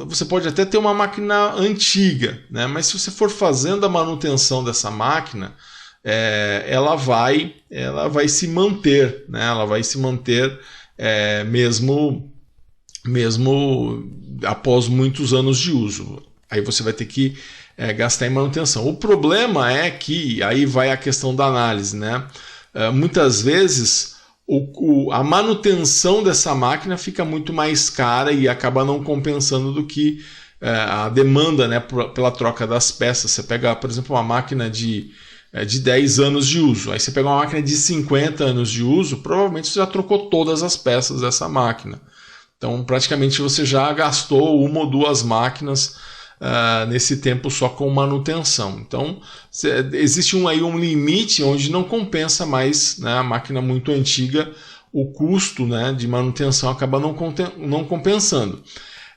você pode até ter uma máquina antiga, né? Mas se você for fazendo a manutenção dessa máquina, ela vai se manter, né? Ela vai se manter mesmo após muitos anos de uso. Aí você vai ter que gastar em manutenção. O problema é que aí vai a questão da análise, né? Muitas vezes a manutenção dessa máquina fica muito mais cara e acaba não compensando do que a demanda, né, pela troca das peças. Você pega, por exemplo, uma máquina de 10 anos de uso, aí você pega uma máquina de 50 anos de uso, provavelmente você já trocou todas as peças dessa máquina. Então praticamente você já gastou uma ou duas máquinas nesse tempo só com manutenção. Então existe um limite onde não compensa mais, né, a máquina muito antiga, o custo, né, de manutenção acaba não compensando.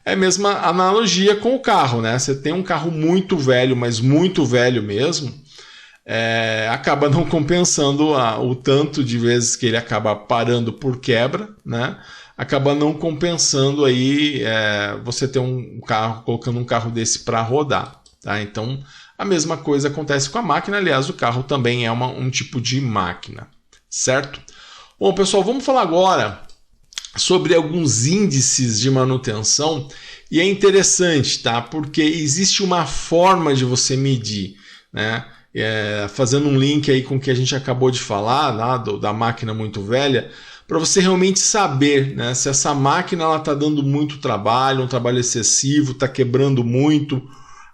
É a mesma analogia com o carro, né? Você tem um carro muito velho, mas muito velho mesmo, acaba não compensando o tanto de vezes que ele acaba parando por quebra, né? Acaba não compensando aí você ter colocando um carro desse para rodar, tá? Então a mesma coisa acontece com a máquina. Aliás, o carro também é um tipo de máquina, certo? Bom, pessoal, vamos falar agora sobre alguns índices de manutenção, e é interessante, tá? Porque existe uma forma de você medir, né? Fazendo um link aí com o que a gente acabou de falar, lá da máquina muito velha, para você realmente saber, né, se essa máquina está dando muito trabalho, um trabalho excessivo, está quebrando muito.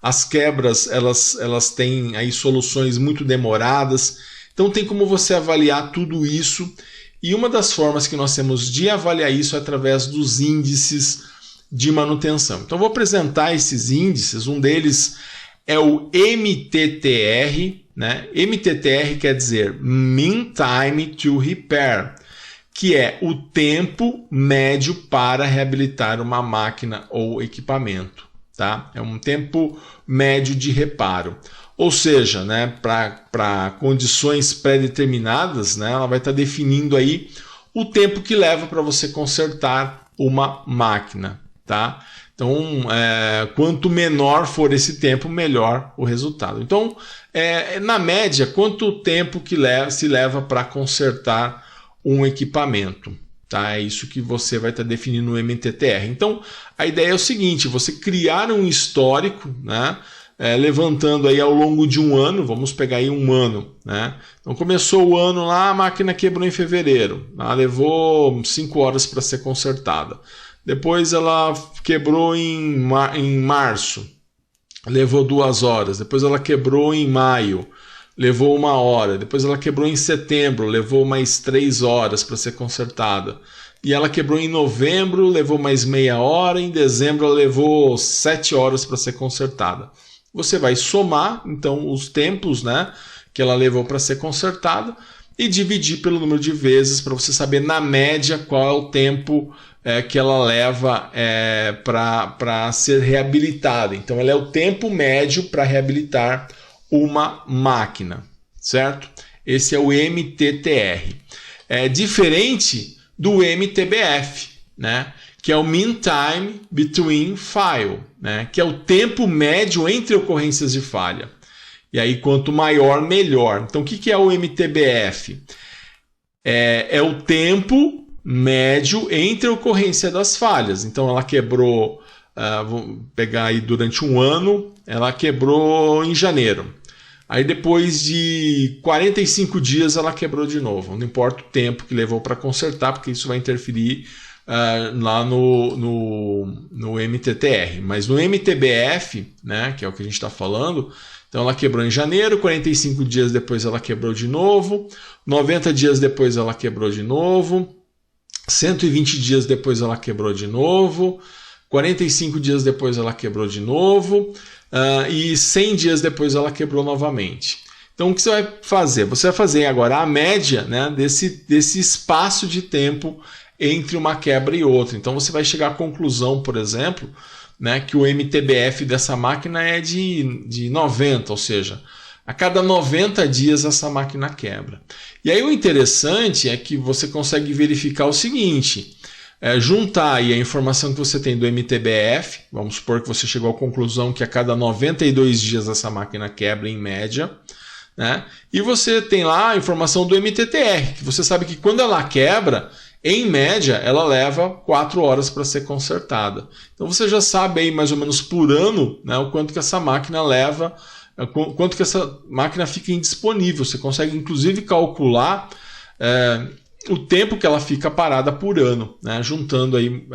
As quebras elas têm aí soluções muito demoradas. Então tem como você avaliar tudo isso. E uma das formas que nós temos de avaliar isso é através dos índices de manutenção. Então eu vou apresentar esses índices. Um deles é o MTTR, né? MTTR quer dizer Mean Time to Repair, que é o tempo médio para reabilitar uma máquina ou equipamento, tá? É um tempo médio de reparo. Ou seja, né, para condições pré-determinadas, né, ela vai estar definindo aí o tempo que leva para você consertar uma máquina, tá? Então, quanto menor for esse tempo, melhor o resultado. Então, na média, quanto tempo que se leva para consertar um equipamento, tá? É isso que você vai estar definindo no MTTR. Então, a ideia é o seguinte: você criar um histórico, né, levantando aí ao longo de um ano, vamos pegar aí um ano, né? Então começou o ano lá, a máquina quebrou em fevereiro, ela levou 5 horas para ser consertada. Depois ela quebrou em março, levou 2 horas. Depois ela quebrou em maio, levou 1 hora. Depois ela quebrou em setembro, levou mais 3 horas para ser consertada. E ela quebrou em novembro, levou mais meia hora. Em dezembro ela levou 7 horas para ser consertada. Você vai somar então os tempos, né, que ela levou para ser consertada e dividir pelo número de vezes para você saber na média qual é o tempo que ela leva para ser reabilitada. Então ela é o tempo médio para reabilitar uma máquina, certo? Esse é o MTTR. É diferente do MTBF, né? Que é o Mean Time Between File, né? Que é o tempo médio entre ocorrências de falha. E aí, quanto maior, melhor. Então, o que é o MTBF? É o tempo médio entre a ocorrência das falhas. Então, ela quebrou, vamos pegar aí durante um ano, ela quebrou em janeiro. Aí, depois de 45 dias, ela quebrou de novo. Não importa o tempo que levou para consertar, porque isso vai interferir lá no MTTR. Mas no MTBF, né, que é o que a gente está falando, então ela quebrou em janeiro, 45 dias depois ela quebrou de novo, 90 dias depois ela quebrou de novo, 120 dias depois ela quebrou de novo, 45 dias depois ela quebrou de novo, e 100 dias depois ela quebrou novamente. Então o que você vai fazer? Você vai fazer agora a média, né, desse espaço de tempo entre uma quebra e outra. Então você vai chegar à conclusão, por exemplo, né, que o MTBF dessa máquina é de 90, ou seja, a cada 90 dias essa máquina quebra. E aí o interessante é que você consegue verificar o seguinte, juntar aí a informação que você tem do MTBF, vamos supor que você chegou à conclusão que a cada 92 dias essa máquina quebra em média, né, e você tem lá a informação do MTTR, que você sabe que quando ela quebra, em média, ela leva 4 horas para ser consertada. Então você já sabe aí mais ou menos por ano, né, o quanto que essa máquina leva, quanto que essa máquina fica indisponível. Você consegue inclusive calcular o tempo que ela fica parada por ano, né, juntando aí,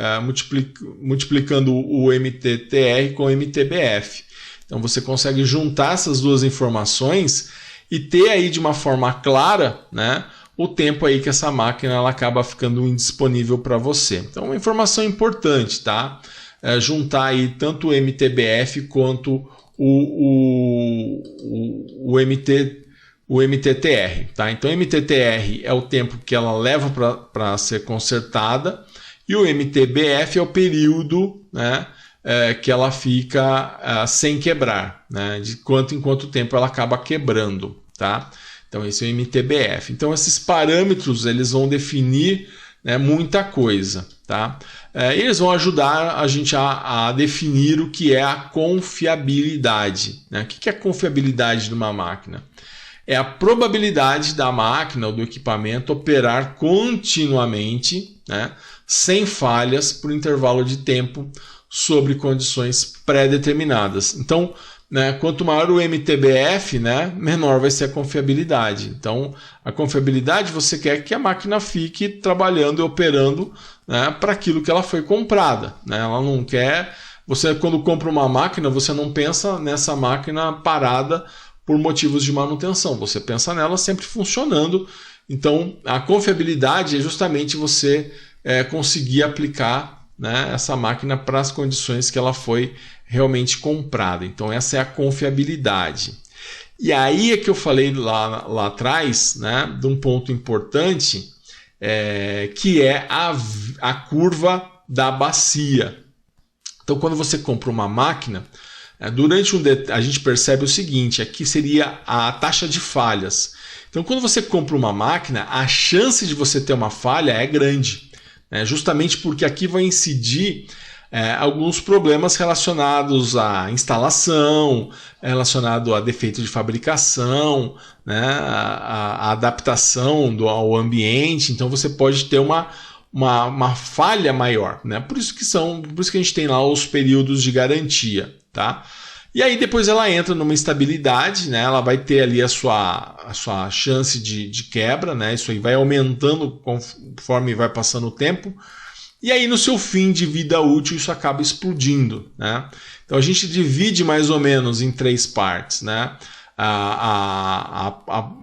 multiplicando o MTTR com o MTBF. Então você consegue juntar essas duas informações e ter aí de uma forma clara, né, o tempo aí que essa máquina ela acaba ficando indisponível para você. Então, uma informação importante, tá? Juntar aí tanto o MTBF quanto o MTTR, tá? Então, o MTTR é o tempo que ela leva para ser consertada e o MTBF é o período, né, que ela fica sem quebrar, né? De quanto em quanto tempo ela acaba quebrando, tá? Então esse é o MTBF. Então esses parâmetros eles vão definir, né, muita coisa, tá? Eles vão ajudar a gente a definir o que é a confiabilidade, né? O que é a confiabilidade de uma máquina? É a probabilidade da máquina ou do equipamento operar continuamente, né, sem falhas por intervalo de tempo sobre condições pré-determinadas. Então, né, quanto maior o MTBF, né, menor vai ser a confiabilidade. Então, a confiabilidade você quer que a máquina fique trabalhando e operando, né, para aquilo que ela foi comprada, né? Ela não quer. Você, quando compra uma máquina, você não pensa nessa máquina parada por motivos de manutenção. Você pensa nela sempre funcionando. Então, a confiabilidade é justamente você conseguir aplicar, né, essa máquina para as condições que ela foi realmente comprada. Então essa é a confiabilidade. E aí é que eu falei lá atrás, né, de um ponto importante, que é a curva da bacia. Então quando você compra uma máquina, a gente percebe o seguinte, aqui seria a taxa de falhas. Então quando você compra uma máquina, a chance de você ter uma falha é grande, né, justamente porque aqui vai incidir alguns problemas relacionados à instalação, relacionado a defeito de fabricação, né, a adaptação ao ambiente. Então você pode ter uma falha maior, né? Por isso que a gente tem lá os períodos de garantia, tá? E aí depois ela entra numa estabilidade, né? Ela vai ter ali a sua chance de quebra, né? Isso aí vai aumentando conforme vai passando o tempo. E aí no seu fim de vida útil isso acaba explodindo, né? Então a gente divide mais ou menos em 3 partes, né?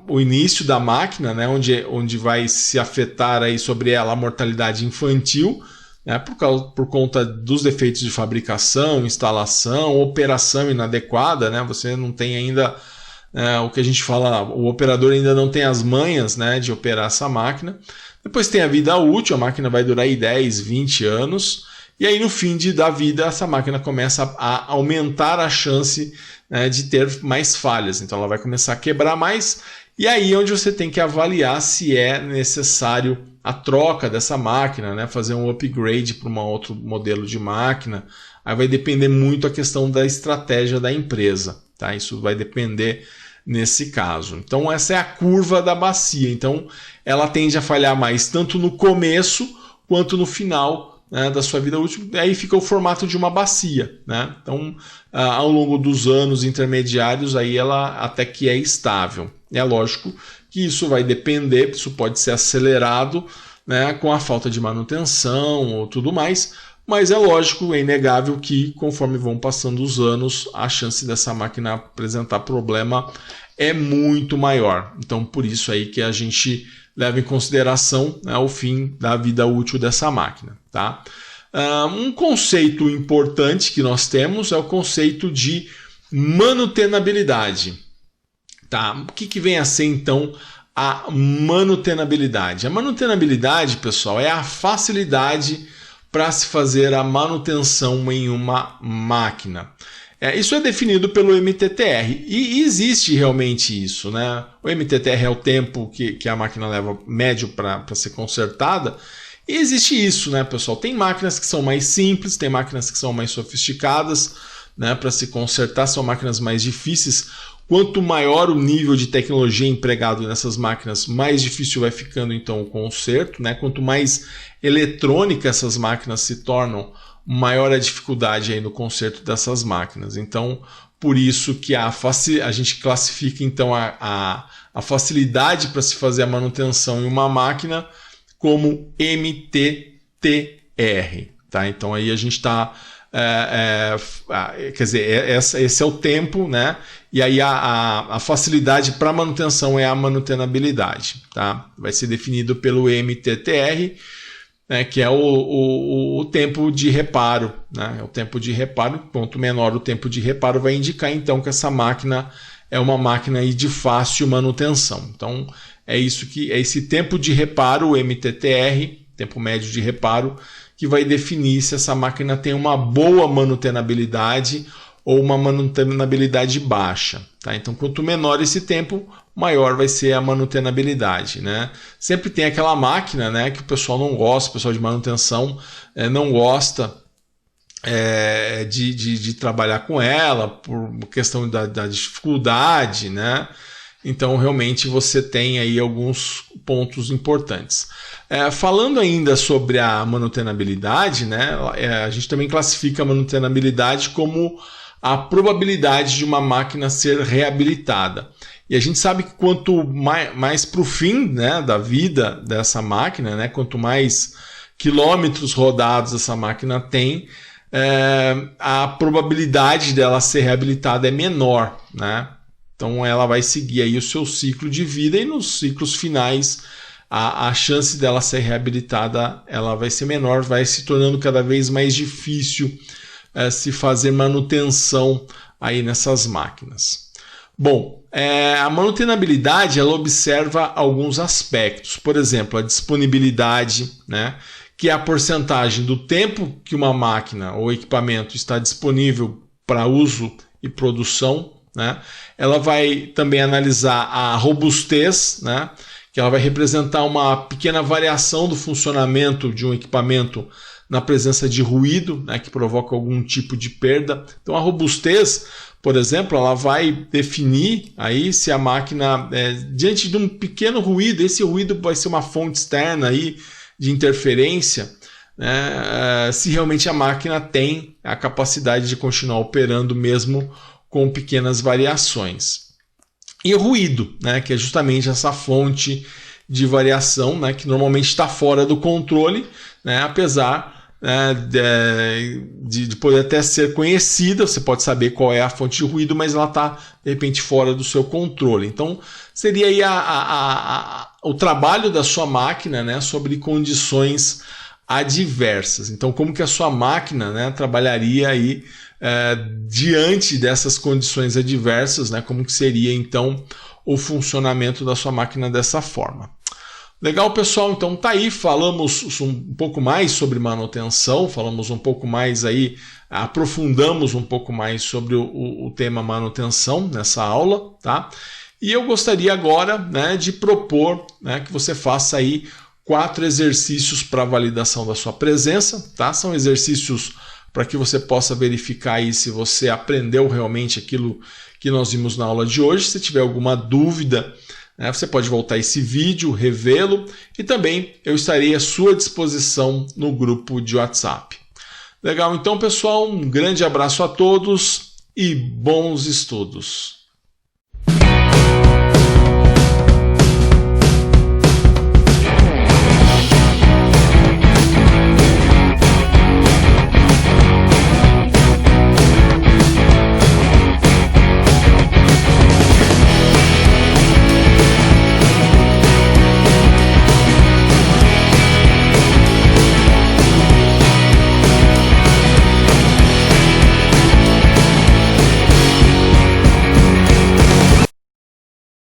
O início da máquina, né? onde vai se afetar aí sobre ela a mortalidade infantil, né? Por conta dos defeitos de fabricação, instalação, operação inadequada, né? Você não tem ainda o que a gente fala, o operador ainda não tem as manhas, né, de operar essa máquina. Depois tem a vida útil, a máquina vai durar aí 10, 20 anos, e aí no fim da vida essa máquina começa a aumentar a chance, né, de ter mais falhas, então ela vai começar a quebrar mais, e aí é onde você tem que avaliar se é necessário a troca dessa máquina, né, fazer um upgrade para um outro modelo de máquina. Aí vai depender muito a questão da estratégia da empresa, tá? Isso vai depender nesse caso. Então essa é a curva da bacia. Então ela tende a falhar mais tanto no começo quanto no final, né, da sua vida útil. Aí fica o formato de uma bacia, né? Então ao longo dos anos intermediários aí ela até que é estável. É lógico que isso vai depender, isso pode ser acelerado, né, com a falta de manutenção ou tudo mais. Mas é lógico, é inegável que conforme vão passando os anos, a chance dessa máquina apresentar problema é muito maior. Então, por isso aí que a gente leva em consideração, né, o fim da vida útil dessa máquina. Tá? Um conceito importante que nós temos é o conceito de manutenabilidade. Tá? O que vem a ser, então, a manutenabilidade? A manutenabilidade, pessoal, é a facilidade para se fazer a manutenção em uma máquina. Isso é definido pelo MTTR e existe realmente isso, né? O MTTR é o tempo que a máquina leva médio para ser consertada. E existe isso, né, pessoal? Tem máquinas que são mais simples, tem máquinas que são mais sofisticadas, né, para se consertar, são máquinas mais difíceis. Quanto maior o nível de tecnologia empregado nessas máquinas, mais difícil vai ficando então o conserto, né? Quanto mais eletrônica essas máquinas se tornam, maior a dificuldade aí no conserto dessas máquinas. Então, por isso que a gente classifica então a facilidade para se fazer a manutenção em uma máquina como MTTR. Tá? Então aí a gente está... quer dizer, esse é o tempo, né? E aí a facilidade para manutenção é a manutenabilidade, tá? Vai ser definido pelo MTTR, né, que é o tempo de reparo, né? É o tempo de reparo. Quanto menor o tempo de reparo, vai indicar então que essa máquina é uma máquina aí de fácil manutenção. Então é esse tempo de reparo, o MTTR, tempo médio de reparo, que vai definir se essa máquina tem uma boa manutenabilidade ou uma manutenabilidade baixa. Tá? Então, quanto menor esse tempo, maior vai ser a manutenabilidade. Né? Sempre tem aquela máquina, né, que o pessoal não gosta, o pessoal de manutenção não gosta de trabalhar com ela, por questão da dificuldade, né? Então, realmente, você tem aí alguns pontos importantes. Falando ainda sobre a manutenabilidade, né, a gente também classifica a manutenabilidade como a probabilidade de uma máquina ser reabilitada. E a gente sabe que quanto mais para o fim, né, da vida dessa máquina, né, quanto mais quilômetros rodados essa máquina tem, a probabilidade dela ser reabilitada é menor, né? Então ela vai seguir aí o seu ciclo de vida e nos ciclos finais a chance dela ser reabilitada ela vai ser menor, vai se tornando cada vez mais difícil se fazer manutenção aí nessas máquinas. Bom, a manutenabilidade ela observa alguns aspectos, por exemplo, a disponibilidade, né, que é a porcentagem do tempo que uma máquina ou equipamento está disponível para uso e produção, né? Ela vai também analisar a robustez, né, que ela vai representar uma pequena variação do funcionamento de um equipamento na presença de ruído, né, que provoca algum tipo de perda. Então a robustez, por exemplo, ela vai definir aí se a máquina, diante de um pequeno ruído, esse ruído vai ser uma fonte externa aí de interferência, né, se realmente a máquina tem a capacidade de continuar operando mesmo com pequenas variações. E ruído, né, que é justamente essa fonte de variação, né, que normalmente está fora do controle, né, apesar de poder até ser conhecida, você pode saber qual é a fonte de ruído, mas ela está, de repente, fora do seu controle. Então, seria aí o trabalho da sua máquina, né, sobre condições adversas. Então, como que a sua máquina, né, trabalharia aí diante dessas condições adversas, né, como que seria, então, o funcionamento da sua máquina dessa forma. Legal, pessoal? Então tá aí, falamos um pouco mais sobre manutenção, falamos um pouco mais aí, aprofundamos um pouco mais sobre o tema manutenção nessa aula, tá? E eu gostaria agora, né, de propor, né, que você faça aí 4 exercícios para validação da sua presença, tá? São exercícios para que você possa verificar aí se você aprendeu realmente aquilo que nós vimos na aula de hoje. Se tiver alguma dúvida, você pode voltar esse vídeo, revê-lo, e também eu estarei à sua disposição no grupo de WhatsApp. Legal, então, pessoal, um grande abraço a todos e bons estudos!